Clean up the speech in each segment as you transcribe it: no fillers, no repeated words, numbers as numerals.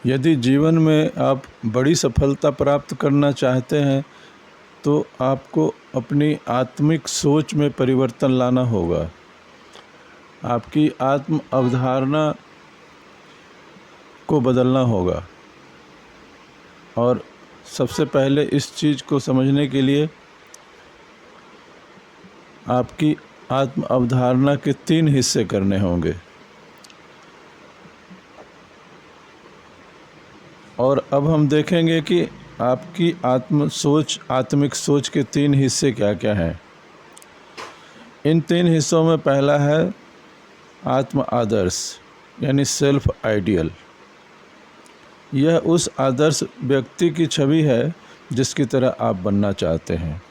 यदि जीवन में आप बड़ी सफलता प्राप्त करना चाहते हैं तो आपको अपनी आत्मिक सोच में परिवर्तन लाना होगा। आपकी आत्म अवधारणा को बदलना होगा। और सबसे पहले इस चीज़ को समझने के लिए आपकी आत्म अवधारणा के 3 हिस्से करने होंगे। और अब हम देखेंगे कि आपकी आत्मिक सोच के 3 हिस्से क्या क्या हैं। इन 3 हिस्सों में पहला है आत्म आदर्श यानी सेल्फ आइडियल। यह उस आदर्श व्यक्ति की छवि है जिसकी तरह आप बनना चाहते हैं,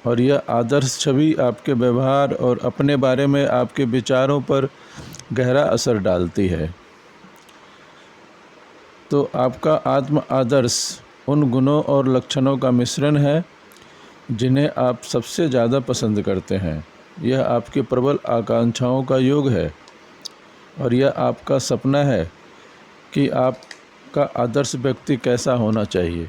और यह आदर्श छवि आपके व्यवहार और अपने बारे में आपके विचारों पर गहरा असर डालती है। तो आपका आत्म आदर्श उन गुणों और लक्षणों का मिश्रण है जिन्हें आप सबसे ज़्यादा पसंद करते हैं। यह आपकी प्रबल आकांक्षाओं का योग है, और यह आपका सपना है कि आपका आदर्श व्यक्ति कैसा होना चाहिए।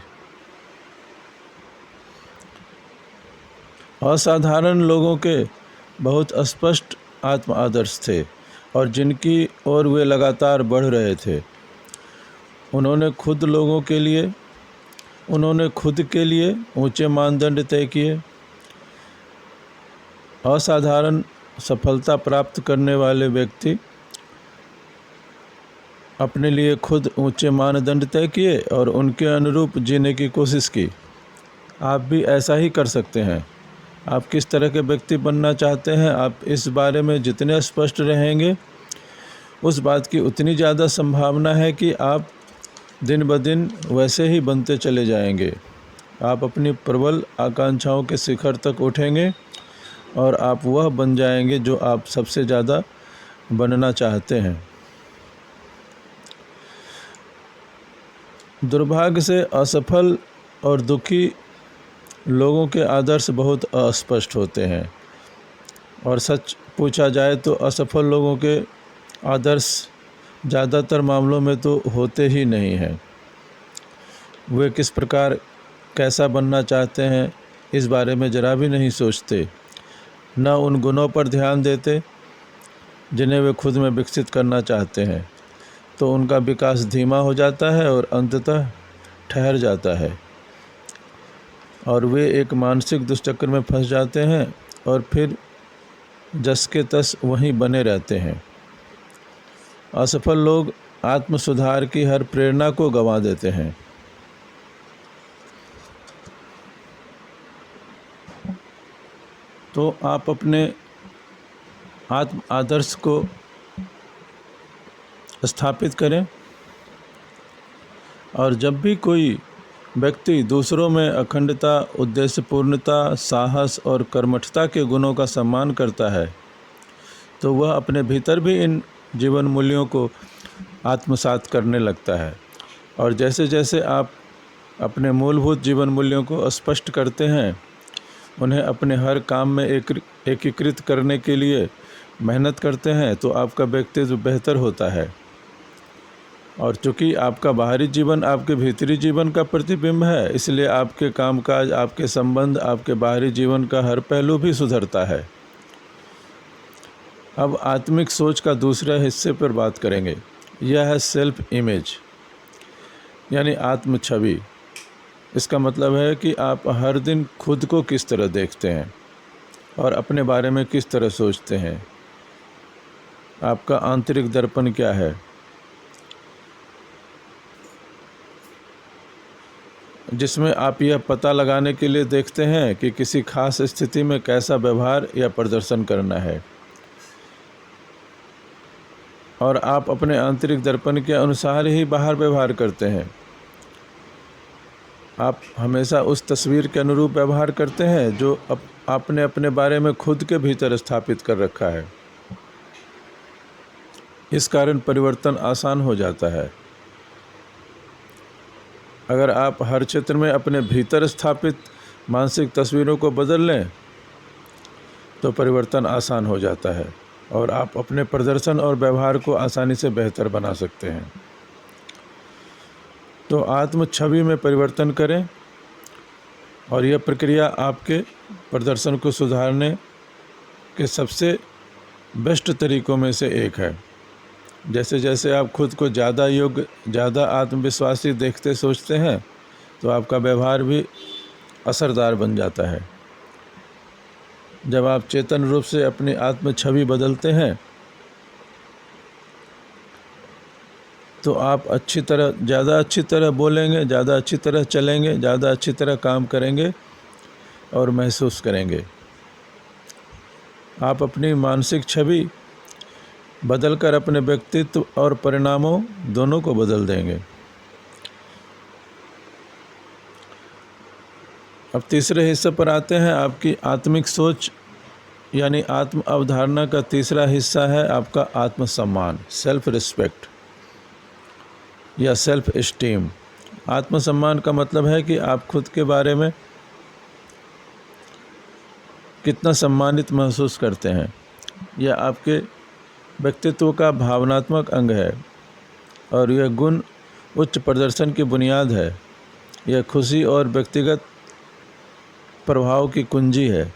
असाधारण लोगों के बहुत स्पष्ट आत्म आदर्श थे, और जिनकी ओर वे लगातार बढ़ रहे थे। उन्होंने खुद के लिए ऊंचे मानदंड तय किए। असाधारण सफलता प्राप्त करने वाले व्यक्ति अपने लिए खुद ऊंचे मानदंड तय किए और उनके अनुरूप जीने की कोशिश की। आप भी ऐसा ही कर सकते हैं। आप किस तरह के व्यक्ति बनना चाहते हैं, आप इस बारे में जितने स्पष्ट रहेंगे, उस बात की उतनी ज़्यादा संभावना है कि आप दिन ब दिन वैसे ही बनते चले जाएंगे। आप अपनी प्रबल आकांक्षाओं के शिखर तक उठेंगे और आप वह बन जाएंगे जो आप सबसे ज़्यादा बनना चाहते हैं। दुर्भाग्य से असफल और दुखी लोगों के आदर्श बहुत अस्पष्ट होते हैं, और सच पूछा जाए तो असफल लोगों के आदर्श ज़्यादातर मामलों में तो होते ही नहीं हैं। वे किस प्रकार कैसा बनना चाहते हैं इस बारे में ज़रा भी नहीं सोचते, न उन गुणों पर ध्यान देते जिन्हें वे खुद में विकसित करना चाहते हैं। तो उनका विकास धीमा हो जाता है और अंततः ठहर जाता है, और वे एक मानसिक दुष्चक्र में फंस जाते हैं और फिर जस के तस वहीं बने रहते हैं। असफल लोग आत्म सुधार की हर प्रेरणा को गंवा देते हैं। तो आप अपने आत्म आदर्श को स्थापित करें, और जब भी कोई व्यक्ति दूसरों में अखंडता, उद्देश्यपूर्णता, साहस और कर्मठता के गुणों का सम्मान करता है, तो वह अपने भीतर भी इन जीवन मूल्यों को आत्मसात करने लगता है। और जैसे जैसे आप अपने मूलभूत जीवन मूल्यों को स्पष्ट करते हैं, उन्हें अपने हर काम में एकीकृत करने के लिए मेहनत करते हैं, तो आपका व्यक्तित्व बेहतर होता है। और चूँकि आपका बाहरी जीवन आपके भीतरी जीवन का प्रतिबिंब है, इसलिए आपके कामकाज, आपके संबंध, आपके बाहरी जीवन का हर पहलू भी सुधरता है। अब आत्मिक सोच का दूसरे हिस्से पर बात करेंगे। यह है सेल्फ इमेज यानी आत्म छवि। इसका मतलब है कि आप हर दिन खुद को किस तरह देखते हैं और अपने बारे में किस तरह सोचते हैं। आपका आंतरिक दर्पण क्या है, जिसमें आप यह पता लगाने के लिए देखते हैं कि किसी खास स्थिति में कैसा व्यवहार या प्रदर्शन करना है। और आप अपने आंतरिक दर्पण के अनुसार ही बाहर व्यवहार करते हैं। आप हमेशा उस तस्वीर के अनुरूप व्यवहार करते हैं जो आपने अपने बारे में खुद के भीतर स्थापित कर रखा है। इस कारण परिवर्तन आसान हो जाता है। अगर आप हर क्षेत्र में अपने भीतर स्थापित मानसिक तस्वीरों को बदल लें तो परिवर्तन आसान हो जाता है, और आप अपने प्रदर्शन और व्यवहार को आसानी से बेहतर बना सकते हैं। तो आत्म छवि में परिवर्तन करें और यह प्रक्रिया आपके प्रदर्शन को सुधारने के सबसे बेस्ट तरीकों में से एक है। जैसे जैसे आप खुद को ज़्यादा योग्य, ज़्यादा आत्मविश्वासी देखते सोचते हैं तो आपका व्यवहार भी असरदार बन जाता है। जब आप चेतन रूप से अपनी आत्म छवि बदलते हैं तो आप ज़्यादा अच्छी तरह बोलेंगे, ज़्यादा अच्छी तरह चलेंगे, ज़्यादा अच्छी तरह काम करेंगे और महसूस करेंगे। आप अपनी मानसिक छवि बदलकर अपने व्यक्तित्व और परिणामों दोनों को बदल देंगे। अब तीसरे हिस्से पर आते हैं। आपकी आत्मिक सोच यानी आत्म अवधारणा का तीसरा हिस्सा है आपका आत्मसम्मान, सेल्फ रिस्पेक्ट या सेल्फ एस्टीम। आत्मसम्मान का मतलब है कि आप खुद के बारे में कितना सम्मानित महसूस करते हैं। यह आपके व्यक्तित्व का भावनात्मक अंग है और यह गुण उच्च प्रदर्शन की बुनियाद है। यह खुशी और व्यक्तिगत प्रभाव की कुंजी है।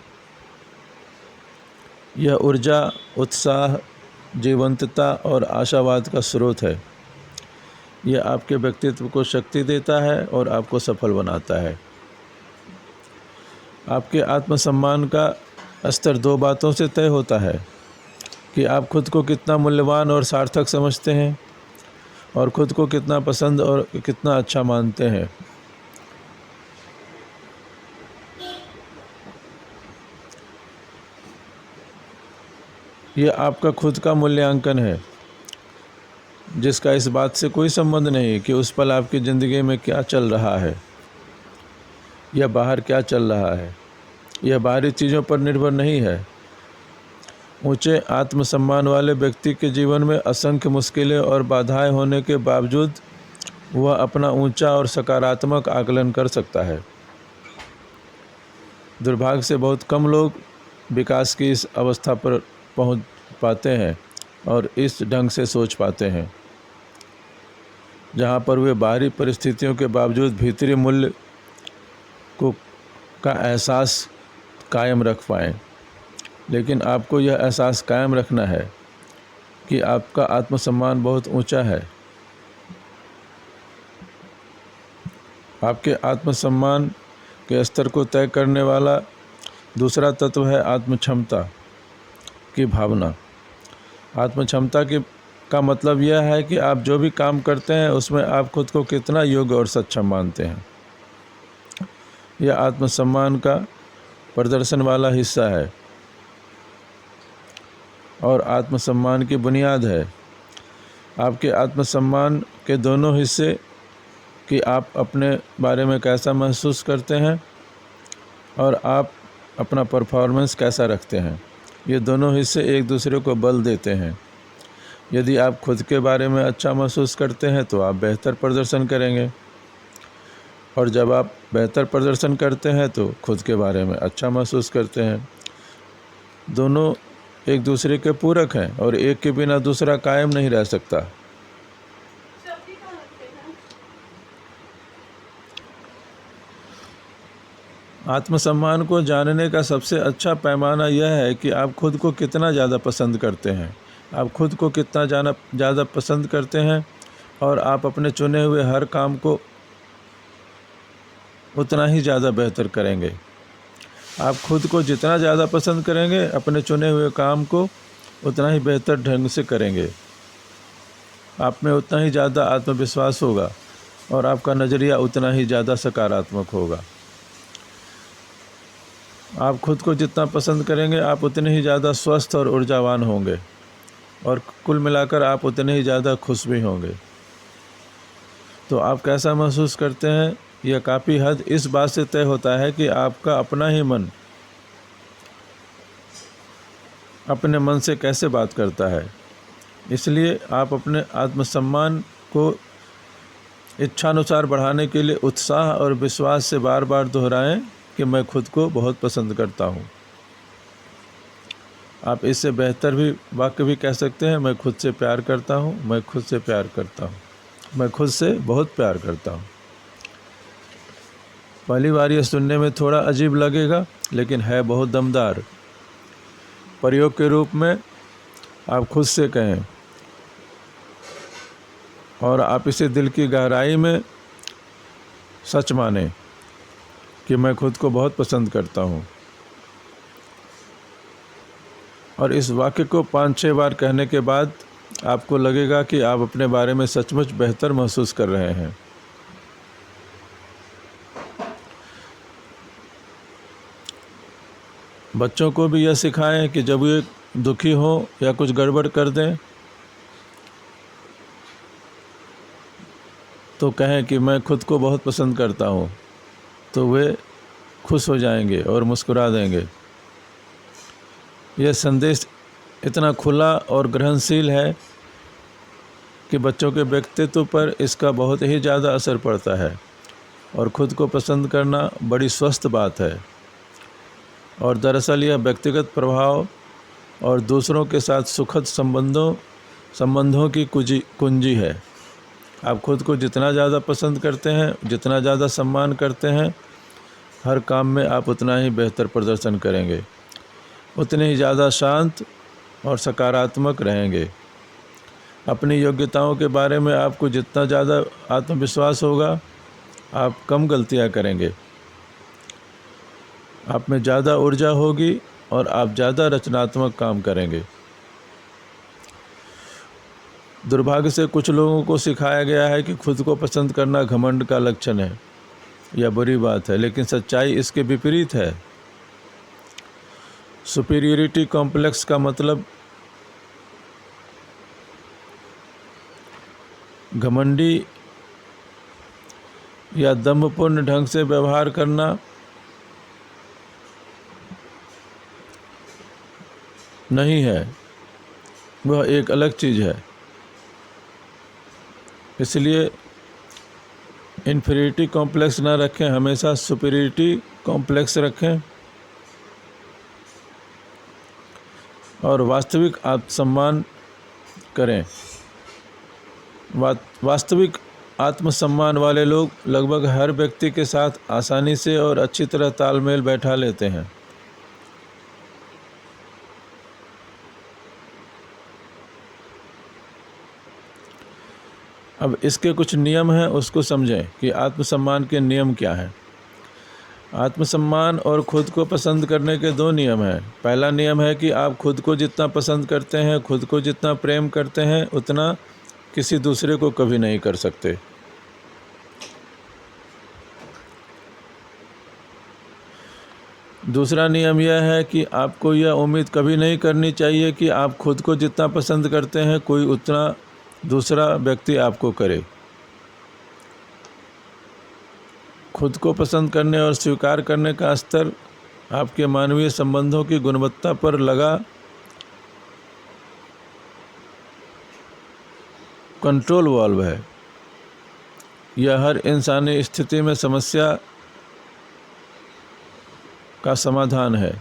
यह ऊर्जा, उत्साह, जीवंतता और आशावाद का स्रोत है। यह आपके व्यक्तित्व को शक्ति देता है और आपको सफल बनाता है। आपके आत्मसम्मान का स्तर दो बातों से तय होता है कि आप खुद को कितना मूल्यवान और सार्थक समझते हैं और खुद को कितना पसंद और कितना अच्छा मानते हैं। यह आपका खुद का मूल्यांकन है जिसका इस बात से कोई संबंध नहीं कि उस पल आपकी ज़िंदगी में क्या चल रहा है या बाहर क्या चल रहा है। यह बाहरी चीज़ों पर निर्भर नहीं है। ऊंचे आत्मसम्मान वाले व्यक्ति के जीवन में असंख्य मुश्किलें और बाधाएं होने के बावजूद वह अपना ऊंचा और सकारात्मक आकलन कर सकता है। दुर्भाग्य से बहुत कम लोग विकास की इस अवस्था पर पहुंच पाते हैं और इस ढंग से सोच पाते हैं जहां पर वे बाहरी परिस्थितियों के बावजूद भीतरी मूल्य का एहसास कायम रख पाएँ। लेकिन आपको यह एहसास कायम रखना है कि आपका आत्मसम्मान बहुत ऊंचा है। आपके आत्मसम्मान के स्तर को तय करने वाला दूसरा तत्व है आत्मक्षमता की भावना। आत्मक्षमता का मतलब यह है कि आप जो भी काम करते हैं उसमें आप खुद को कितना योग्य और सक्षम मानते हैं। यह आत्मसम्मान का प्रदर्शन वाला हिस्सा है और आत्मसम्मान की बुनियाद है। आपके आत्मसम्मान के दोनों हिस्से कि आप अपने बारे में कैसा महसूस करते हैं और आप अपना परफॉर्मेंस कैसा रखते हैं, ये दोनों हिस्से एक दूसरे को बल देते हैं। यदि आप खुद के बारे में अच्छा महसूस करते हैं तो आप बेहतर प्रदर्शन करेंगे और जब आप बेहतर प्रदर्शन करते हैं तो खुद के बारे में अच्छा महसूस करते हैं। दोनों एक दूसरे के पूरक हैं और एक के बिना दूसरा कायम नहीं रह सकता। आत्मसम्मान को जानने का सबसे अच्छा पैमाना यह है कि आप खुद को कितना ज़्यादा पसंद करते हैं। आप खुद को कितना ज़्यादा पसंद करते हैं और आप अपने चुने हुए हर काम को उतना ही ज़्यादा बेहतर करेंगे। आप खुद को जितना ज़्यादा पसंद करेंगे, अपने चुने हुए काम को उतना ही बेहतर ढंग से करेंगे। आप में उतना ही ज़्यादा आत्मविश्वास होगा और आपका नज़रिया उतना ही ज़्यादा सकारात्मक होगा। आप खुद को जितना पसंद करेंगे, आप उतने ही ज़्यादा स्वस्थ और ऊर्जावान होंगे और कुल मिलाकर आप उतने ही ज़्यादा खुश भी होंगे। तो आप कैसा महसूस करते हैं, यह काफ़ी हद इस बात से तय होता है कि आपका अपना ही मन अपने मन से कैसे बात करता है। इसलिए आप अपने आत्मसम्मान को इच्छानुसार बढ़ाने के लिए उत्साह और विश्वास से बार बार दोहराएं कि मैं खुद को बहुत पसंद करता हूँ। आप इससे बेहतर भी वाक्य भी कह सकते हैं, मैं खुद से प्यार करता हूँ, मैं खुद से प्यार करता हूँ। मैं खुद से बहुत प्यार करता हूँ। पहली बार ये सुनने में थोड़ा अजीब लगेगा, लेकिन है बहुत दमदार। प्रयोग के रूप में आप खुद से कहें और आप इसे दिल की गहराई में सच माने कि मैं खुद को बहुत पसंद करता हूँ। और इस वाक्य को 5-6 बार कहने के बाद आपको लगेगा कि आप अपने बारे में सचमुच बेहतर महसूस कर रहे हैं। बच्चों को भी यह सिखाएं कि जब वे दुखी हो या कुछ गड़बड़ कर दें तो कहें कि मैं खुद को बहुत पसंद करता हूँ, तो वे खुश हो जाएंगे और मुस्कुरा देंगे। यह संदेश इतना खुला और ग्रहणशील है कि बच्चों के व्यक्तित्व पर इसका बहुत ही ज़्यादा असर पड़ता है। और खुद को पसंद करना बड़ी स्वस्थ बात है। और दरअसल यह व्यक्तिगत प्रभाव और दूसरों के साथ सुखद संबंधों की कुंजी है। आप खुद को जितना ज़्यादा पसंद करते हैं, जितना ज़्यादा सम्मान करते हैं, हर काम में आप उतना ही बेहतर प्रदर्शन करेंगे, उतने ही ज़्यादा शांत और सकारात्मक रहेंगे। अपनी योग्यताओं के बारे में आपको जितना ज़्यादा आत्मविश्वास होगा, आप कम गलतियां करेंगे, आप में ज़्यादा ऊर्जा होगी और आप ज़्यादा रचनात्मक काम करेंगे। दुर्भाग्य से कुछ लोगों को सिखाया गया है कि खुद को पसंद करना घमंड का लक्षण है या बुरी बात है, लेकिन सच्चाई इसके विपरीत है। सुपीरियरिटी कॉम्प्लेक्स का मतलब घमंडी या दम्भपूर्ण ढंग से व्यवहार करना नहीं है, वह एक अलग चीज़ है। इसलिए इन्फीरियरिटी कॉम्प्लेक्स ना रखें, हमेशा सुपीरियरिटी कॉम्प्लेक्स रखें और वास्तविक आत्मसम्मान करें। वास्तविक आत्मसम्मान वाले लोग लगभग हर व्यक्ति के साथ आसानी से और अच्छी तरह तालमेल बैठा लेते हैं। अब इसके कुछ नियम हैं, उसको समझें कि आत्मसम्मान के नियम क्या हैं। आत्मसम्मान और खुद को पसंद करने के 2 नियम हैं। पहला नियम है कि आप खुद को जितना पसंद करते हैं, खुद को जितना प्रेम करते हैं, उतना किसी दूसरे को कभी नहीं कर सकते। दूसरा नियम यह है कि आपको यह उम्मीद कभी नहीं करनी चाहिए कि आप खुद को जितना पसंद करते हैं, कोई उतना दूसरा व्यक्ति आपको करे। खुद को पसंद करने और स्वीकार करने का स्तर आपके मानवीय संबंधों की गुणवत्ता पर लगा कंट्रोल वाल्व है। यह हर इंसानी स्थिति में समस्या का समाधान है।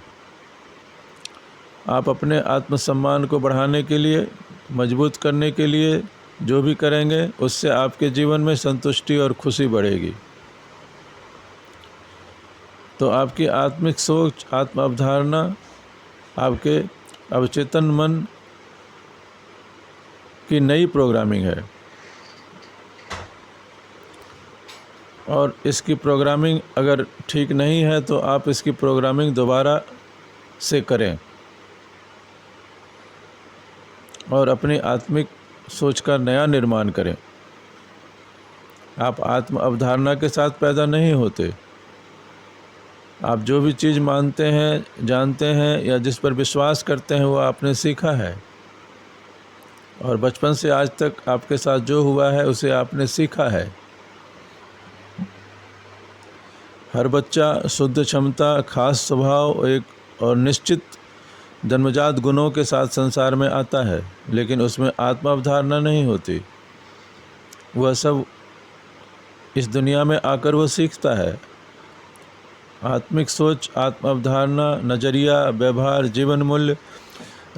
आप अपने आत्मसम्मान को बढ़ाने के लिए, मजबूत करने के लिए जो भी करेंगे, उससे आपके जीवन में संतुष्टि और खुशी बढ़ेगी। तो आपकी आत्मिक सोच, आत्म अवधारणा, आपके अवचेतन मन की नई प्रोग्रामिंग है और इसकी प्रोग्रामिंग अगर ठीक नहीं है तो आप इसकी प्रोग्रामिंग दोबारा से करें और अपनी आत्मिक सोच का नया निर्माण करें। आप आत्म अवधारणा के साथ पैदा नहीं होते। आप जो भी चीज़ मानते हैं, जानते हैं या जिस पर विश्वास करते हैं, वो आपने सीखा है और बचपन से आज तक आपके साथ जो हुआ है उसे आपने सीखा है। हर बच्चा शुद्ध क्षमता, खास स्वभाव और निश्चित जन्मजात गुणों के साथ संसार में आता है, लेकिन उसमें आत्म अवधारणा नहीं होती। वह सब इस दुनिया में आकर वह सीखता है। आत्मिक सोच, आत्म अवधारणा, नज़रिया, व्यवहार, जीवन मूल्य,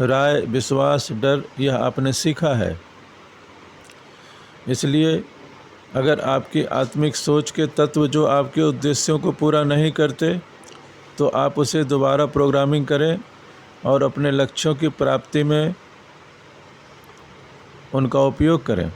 राय, विश्वास, डर, यह आपने सीखा है। इसलिए अगर आपकी आत्मिक सोच के तत्व जो आपके उद्देश्यों को पूरा नहीं करते तो आप उसे दोबारा प्रोग्रामिंग करें और अपने लक्ष्यों की प्राप्ति में उनका उपयोग करें।